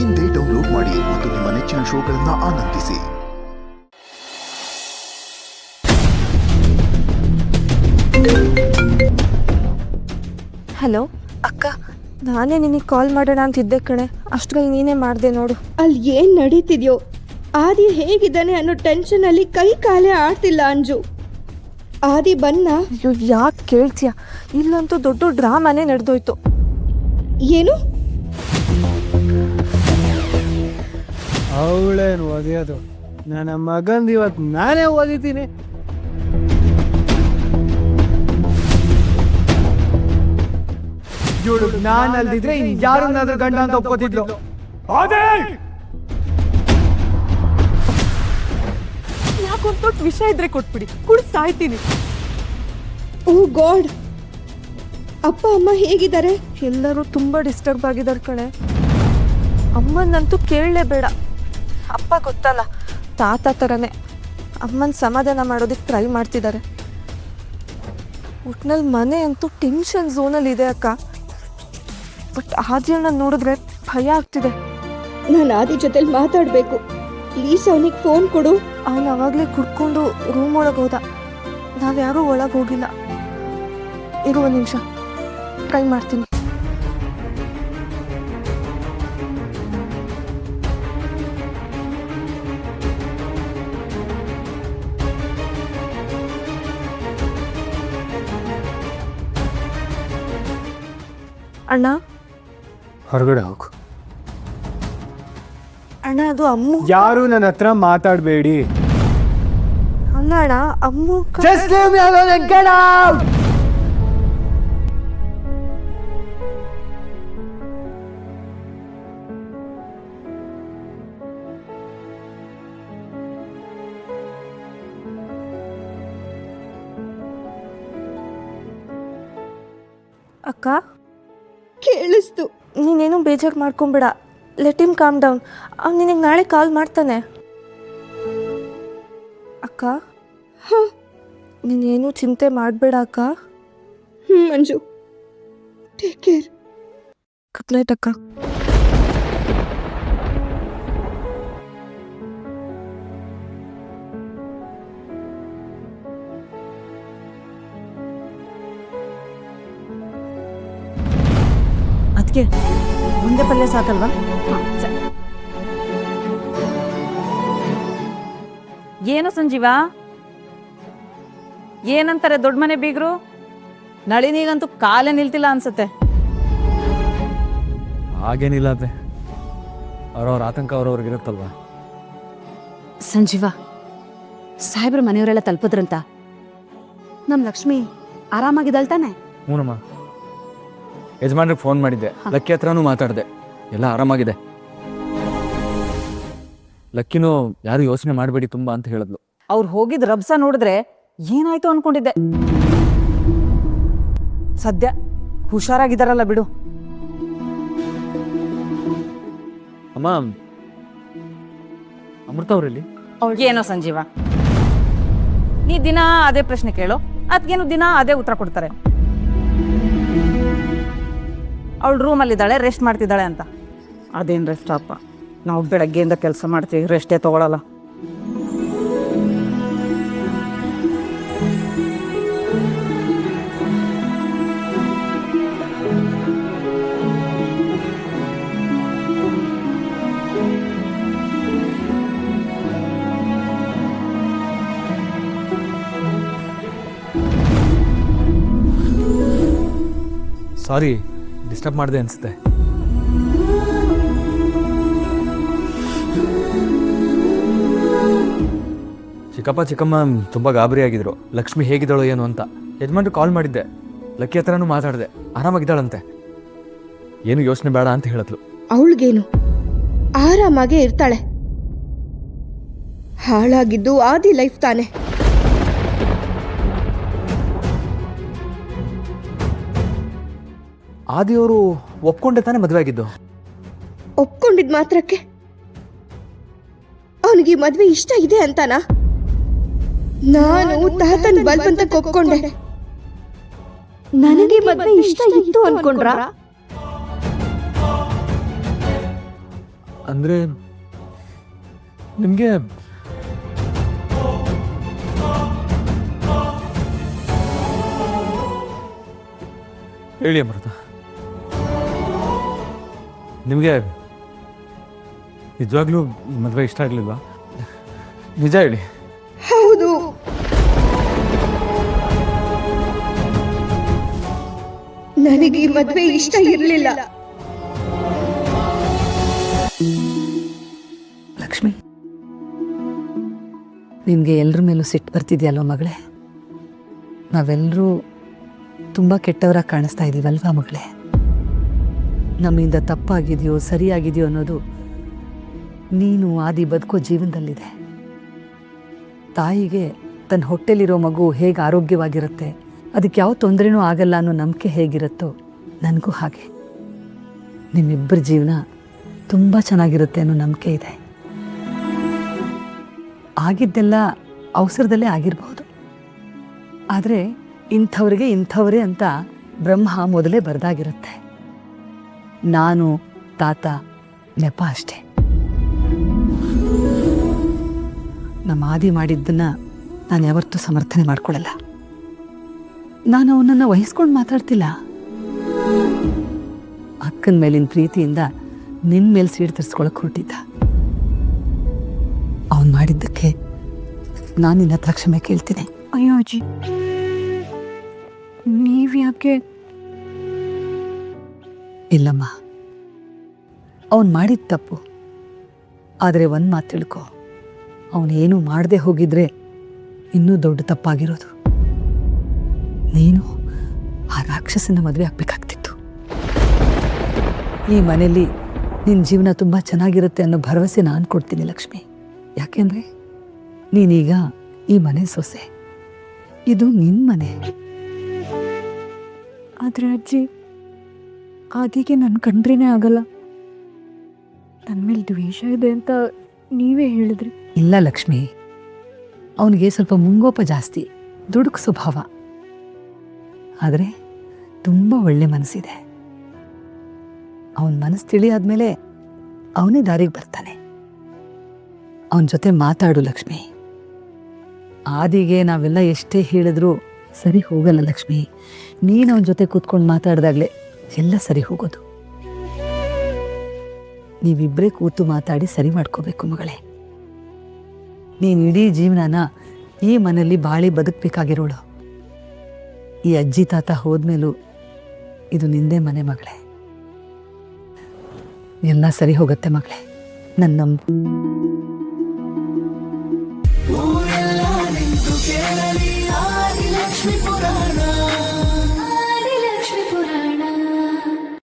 ಇಂದೇ ಡೌನ್ಲೋಡ್ ಮಾಡಿ ಮತ್ತು ನಿಮ್ಮ ನೆಚ್ಚಿನ ಶೋಗಳನ್ನು ಆನಂದಿಸಿ. ಹಲೋ ಅಕ್ಕ, ನಾನೇ ನಿನಗೆ ಕಾಲ್ ಮಾಡೋಣ ಅಂತಿದ್ದೆ ಕಣೆ, ಅಷ್ಟರಲ್ಲಿ ನೀನೇ ಮಾಡಿದೆ ನೋಡು. ಅಲ್ಲಿ ಏನು ನಡೀತಿದ್ಯೋ, ಆದಿ ಹೇಗಿದ್ದಾನೆ ಅನ್ನೋ ಟೆನ್ಷನಲ್ಲಿ ಕೈ ಕಾಲೇ ಆಡ್ತಿಲ್ಲ ಅಂಜು. ಆದಿ ಬನ್ನ. ಅಯ್ಯೋ ಯಾಕೆ ಕೇಳ್ತೀಯ, ಇಲ್ಲಂತೂ ದೊಡ್ಡ ಡ್ರಾಮಾನೇ ನಡೆದೋಯ್ತು. ಏನು? ಅವಳೇನು ಓದಿಯೋದು, ನನ್ನ ಮಗಂದು ಇವತ್ತು ನಾನೇ ಓದಿದ್ದೀನಿ. ಇವಳು ನಾನು ಅಲ್ದಿದ್ರೆ ಯಾರನ್ನಾದ್ರೂ ಗಂಡ ಅಂತ ಒಪ್ಕೋತಿದ್ಲು. ಯಾಕೊಂದು ದೊಡ್ಡ ವಿಷಯ ಇದ್ರೆ ಕೊಟ್ಬಿಡಿ, ಕುಡಿ ಸಾಯ್ತೀನಿ. ಓ ಗಾಡ್, ಅಪ್ಪ ಅಮ್ಮ ಹೇಗಿದ್ದಾರೆ? ಎಲ್ಲರೂ ತುಂಬ ಡಿಸ್ಟರ್ಬ್ ಆಗಿದ್ದಾರೆ ಕಣೆ. ಅಮ್ಮನಂತೂ ಕೇಳಲೇಬೇಡ. ಅಪ್ಪ ಗೊತ್ತಲ್ಲ, ತಾತ ಥರನೇ ಅಮ್ಮನ ಸಮಾಧಾನ ಮಾಡೋದಕ್ಕೆ ಟ್ರೈ ಮಾಡ್ತಿದ್ದಾರೆ. ಒಟ್ನಲ್ಲಿ ಮನೆ ಅಂತೂ ಟೆನ್ಷನ್ ಝೋನಲ್ಲಿ ಇದೆ ಅಕ್ಕ. ಬಟ್ ಆದಿಯನ್ನ ನೋಡಿದ್ರೆ ಭಯ ಆಗ್ತಿದೆ. ನಾನು ಆದಿ ಜೊತೆಲಿ ಮಾತಾಡಬೇಕು. ಪ್ಲೀಸ್ ಅವನಿಗೆ ಫೋನ್ ಕೊಡು. ಅವನು ಅವಾಗಲೇ ಕುಡ್ಕೊಂಡು ರೂಮ್ ಒಳಗೆ ಹೋದ. ನಾವ್ಯಾರೂ ಒಳಗೆ ಹೋಗಿಲ್ಲ. ಇರುವ ನಿಮಿಷ ಟ್ರೈ ಮಾಡ್ತೀನಿ. ಅಣ್ಣ, ಹೊರಗಡೆ ಹೋಗು. ಅಣ್ಣ ಅದು ಅಮ್ಮು. ಯಾರು ನನ್ನ ಹತ್ರ ಮಾತಾಡಬೇಡಿ. ಅಲ್ಲ ಅಣ್ಣ, ಅಮ್ಮು Just leave me alone and get out! ಅಕ್ಕ, ಕೇಳಿಸ್ತು. ನೀನೇನು ಬೇಜಾರು ಮಾಡ್ಕೊಂಬೇಡ. Let him calm down. ಅವ್ನು ನಿನಗೆ ನಾಳೆ ಕಾಲ್ ಮಾಡ್ತಾನೆ. ಅಕ್ಕ, ನೀನೇನು ಚಿಂತೆ ಮಾಡಬೇಡ ಅಕ್ಕ. ಮಂಜು, ಟೇಕ್ ಕೇರ್. ಗುಡ್ ನೈಟ್ ಅಕ್ಕ. ಅದಕ್ಕೆ ಮುಂದೆ ಪಲ್ಯ ಸಾಕಲ್ವಾ? ಏನು ಸಂಜೀವ, ಏನಂತಾರೆ ದೊಡ್ಡ ಮನೆ ಬೀಗರು? ನಳಿನಿಗಂತೂ ಕಾಲೇ ನಿಲ್ತಿಲ್ಲ ಅನ್ಸುತ್ತೆ. ಹಾಗೇನಿಲ್ಲ ಅದೇ, ಅವ್ರವ್ರ ಆತಂಕ ಅವ್ರವ್ರಿಗಿರುತ್ತಲ್ವಾ. ಸಂಜೀವ, ಸಾಹೇಬ್ರ ಮನೆಯವರೆಲ್ಲ ತಲುಪಿದ್ರಂತ. ನಮ್ಮ ಲಕ್ಷ್ಮಿ ಆರಾಮಾಗಿದ್ದಾಳೆ ತಾನೆ? ಹ್ಞೂನಮ್ಮ, ಯಜಮಾನ್ರಿಗೆ ಫೋನ್ ಮಾಡಿದ್ದೆ, ಲಕ್ಕಿ ಹತ್ರನೂ ಮಾತಾಡಿದೆ, ಎಲ್ಲ ಆರಾಮಾಗಿದೆ. ಲಕ್ಕಿನೂ ಯಾರು ಯೋಚನೆ ಮಾಡಬೇಡಿ ತುಂಬ ಅಂತ ಹೇಳಿದ್ಲು. ಅವ್ರು ಹೋಗಿದ್ ರಭಸ ನೋಡಿದ್ರೆ ಏನಾಯ್ತು ಅನ್ಕೊಂಡಿದ್ದೆ. ಸದ್ಯ ಹುಷಾರಾಗಿದ್ದಾರಲ್ಲ ಬಿಡು. ಅಮ್ಮ, ಅಮೃತ ಅವರಲ್ಲಿ? ಏನೋ ಸಂಜೀವ, ನೀ ದಿನ ಅದೇ ಪ್ರಶ್ನೆ ಕೇಳು, ಅದಕ್ಕೇನು ದಿನ ಅದೇ ಉತ್ತರ ಕೊಡ್ತಾರೆ. ಅವಳು ರೂಮಲ್ಲಿದ್ದಾಳೆ, ರೆಸ್ಟ್ ಮಾಡ್ತಿದ್ದಾಳೆ ಅಂತ. ಅದೇನು ರೆಸ್ಟ್ ಅಪ್ಪ, ನಾವು ಬೆಳಗ್ಗೆಯಿಂದ ಕೆಲಸ ಮಾಡ್ತೀವಿ, ರೆಸ್ಟೇ ತಗೊಳಲ್ಲ. ಸಾರಿ, ಡಿಸ್ಟರ್ಬ್ ಮಾಡಿದೆ ಅನಿಸುತ್ತೆ. ಚಿಕ್ಕಪ್ಪ ಚಿಕ್ಕಮ್ಮ ತುಂಬ ಗಾಬರಿಯಾಗಿದ್ರು, ಲಕ್ಷ್ಮಿ ಹೇಗಿದ್ದಾಳೋ ಏನು ಅಂತ. ಯಜಮಾನ್ರು ಕಾಲ್ ಮಾಡಿದ್ದೆ, ಲಕ್ಕಿ ಹತ್ರನೂ ಮಾತಾಡಿದೆ, ಆರಾಮಾಗಿದ್ದಾಳಂತೆ, ಏನು ಯೋಚನೆ ಬೇಡ ಅಂತ ಹೇಳಿದ್ಲು. ಅವಳಿಗೇನು, ಆರಾಮಾಗೇ ಇರ್ತಾಳೆ. ಹಾಳಾಗಿದ್ದು ಆದಿ ಲೈಫ್ ತಾನೆ. ಆದಿಯವರು ಒಪ್ಕೊಂಡೆ ತಾನೇ ಮದುವೆ ಆಗಿದ್ದು? ಒಪ್ಕೊಂಡಿದ್ ಮಾತ್ರಕ್ಕೆ ಅವನಿಗೆ ಮದ್ವೆ ಇಷ್ಟ ಇದೆ ಅಂತಾನಾ? ನಾನು ತಾತನ್ ಬಲ್ವಂತಕ್ಕೆ ಒಪ್ಕೊಂಡೆ. ನನಗೆ ಮದ್ವೆ ಇಷ್ಟ ಇತ್ತು ಅನ್ಕೊಂಡ್ರ? ಅಂದರೆ ನಿಮಗೆ ಹೇಳಿ ಅಮೃತ, ನಿಮಗೆ ನಿಜವಾಗ್ಲೂ ಈ ಮದುವೆ ಇಷ್ಟ ಆಗಲಿಲ್ವಾ? ನಿಜ ಹೇಳಿ. ಹೌದು, ನನಗೆ ಈ ಮದುವೆ ಇಷ್ಟ ಇರಲಿಲ್ಲ. ಲಕ್ಷ್ಮಿ, ನಿನಗೆ ಎಲ್ಲರ ಮೇಲೂ ಸಿಟ್ಟು ಬರ್ತಿದೆಯಲ್ವ ಮಗಳೇ? ನಾವೆಲ್ಲರೂ ತುಂಬ ಕೆಟ್ಟವರಾಗಿ ಕಾಣಿಸ್ತಾ ಇದ್ದೀವಲ್ವಾ ಮಗಳೇ? ನಮ್ಮಿಂದ ತಪ್ಪಾಗಿದೆಯೋ ಸರಿಯಾಗಿದೆಯೋ ಅನ್ನೋದು ನೀನು ಆದಿ ಬದುಕೋ ಜೀವನದಲ್ಲಿದೆ. ತಾಯಿಗೆ ತನ್ನ ಹೊಟ್ಟೆಲಿರೋ ಮಗು ಹೇಗೆ ಆರೋಗ್ಯವಾಗಿರುತ್ತೆ, ಅದಕ್ಕೆ ಯಾವ ತೊಂದರೆನೂ ಆಗಲ್ಲ ಅನ್ನೋ ನಂಬಿಕೆ ಹೇಗಿರುತ್ತೋ ನನಗೂ ಹಾಗೆ. ನಿಮ್ಮಿಬ್ಬರ ಜೀವನ ತುಂಬ ಚೆನ್ನಾಗಿರುತ್ತೆ ಅನ್ನೋ ನಂಬಿಕೆ ಇದೆ. ಆಗಿದ್ದೆಲ್ಲ ಅವಸರದಲ್ಲೇ ಆಗಿರಬಹುದು, ಆದರೆ ಇಂಥವ್ರಿಗೆ ಇಂಥವರೇ ಅಂತ ಬ್ರಹ್ಮ ಮೊದಲೇ ಬರೆದಾಗಿರುತ್ತೆ. ನಾನು ತಾತ ನೆಪ ಅಷ್ಟೇ. ನಮ್ಮ ಆದಿ ಮಾಡಿದ್ದನ್ನು ನಾನು ಯಾವತ್ತೂ ಸಮರ್ಥನೆ ಮಾಡ್ಕೊಳ್ಳಲ್ಲ. ನಾನು ಅವನನ್ನು ವಹಿಸ್ಕೊಂಡು ಮಾತಾಡ್ತಿಲ್ಲ. ಅಕ್ಕನ ಮೇಲಿನ ಪ್ರೀತಿಯಿಂದ ನಿನ್ನ ಮೇಲೆ ಸೀಡು ತರಿಸ್ಕೊಳಕ್ಕೆ ಹೊರಟಿದ್ದ. ಅವನು ಮಾಡಿದ್ದಕ್ಕೆ ನಾನು ನಿನ್ನ ಹತ್ರ ಕ್ಷಮೆ ಕೇಳ್ತೀನಿ. ಅಯ್ಯೋ ಅಜ್ಜಿ, ನೀವ್ಯಾಕೆ? ಇಲ್ಲಮ್ಮ, ಅವನು ಮಾಡಿದ ತಪ್ಪು. ಆದರೆ ಒಂದು ಮಾತು ತಿಳ್ಕೊ, ಅವನೇನು ಮಾಡದೆ ಹೋಗಿದ್ರೆ ಇನ್ನೂ ದೊಡ್ಡ ತಪ್ಪಾಗಿರೋದು. ನೀನು ಆ ರಾಕ್ಷಸನ ಮದುವೆ ಆಗಬೇಕಾಗ್ತಿತ್ತು. ಈ ಮನೆಯಲ್ಲಿ ನಿನ್ನ ಜೀವನ ತುಂಬ ಚೆನ್ನಾಗಿರುತ್ತೆ ಅನ್ನೋ ಭರವಸೆ ನಾನು ಕೊಡ್ತೀನಿ ಲಕ್ಷ್ಮಿ. ಯಾಕೆಂದರೆ ನೀನೀಗ ಈ ಮನೆ ಸೊಸೆ, ಇದು ನಿನ್ನ ಮನೆ. ಆದರೆ ಅಜ್ಜಿ, ಆದಿಗೆ ನನ್ನ ಕಂಡ್ರೇನೆ ಆಗಲ್ಲ. ನನ್ನ ಮೇಲೆ ದ್ವೇಷ ಇದೆ ಅಂತ ನೀವೇ ಹೇಳಿದ್ರಿ. ಇಲ್ಲ ಲಕ್ಷ್ಮಿ, ಅವನಿಗೆ ಸ್ವಲ್ಪ ಮುಂಗೋಪ ಜಾಸ್ತಿ, ದುಡುಕು ಸ್ವಭಾವ. ಆದರೆ ತುಂಬ ಒಳ್ಳೆ ಮನಸ್ಸಿದೆ. ಅವನ ಮನಸ್ಸು ತಿಳಿಯಾದ್ಮೇಲೆ ಅವನೇ ದಾರಿಗೆ ಬರ್ತಾನೆ. ಅವನ ಜೊತೆ ಮಾತಾಡು ಲಕ್ಷ್ಮಿ. ಆದಿಗೆ ನಾವೆಲ್ಲ ಎಷ್ಟೇ ಹೇಳಿದ್ರೂ ಸರಿ ಹೋಗಲ್ಲ ಲಕ್ಷ್ಮಿ. ನೀನು ಅವನ ಜೊತೆ ಕೂತ್ಕೊಂಡು ಮಾತಾಡ್ದಾಗಲೇ ಎಲ್ಲ ಸರಿ ಹೋಗೋದು. ನೀವಿಬ್ಬರೇ ಕೂತು ಮಾತಾಡಿ ಸರಿ ಮಾಡ್ಕೋಬೇಕು ಮಗಳೇ. ನೀನು ಇಡೀ ಜೀವನನ ಈ ಮನೆಯಲ್ಲಿ ಬಾಳಿ ಬದುಕಬೇಕಾಗಿರೋಳು. ಈ ಅಜ್ಜಿ ತಾತ ಹೋದ್ಮೇಲೂ ಇದು ನಿಂದೇ ಮನೆ ಮಗಳೇ. ಎಲ್ಲ ಸರಿ ಹೋಗುತ್ತೆ ಮಗಳೇ, ನನ್ನ ನಂಬು.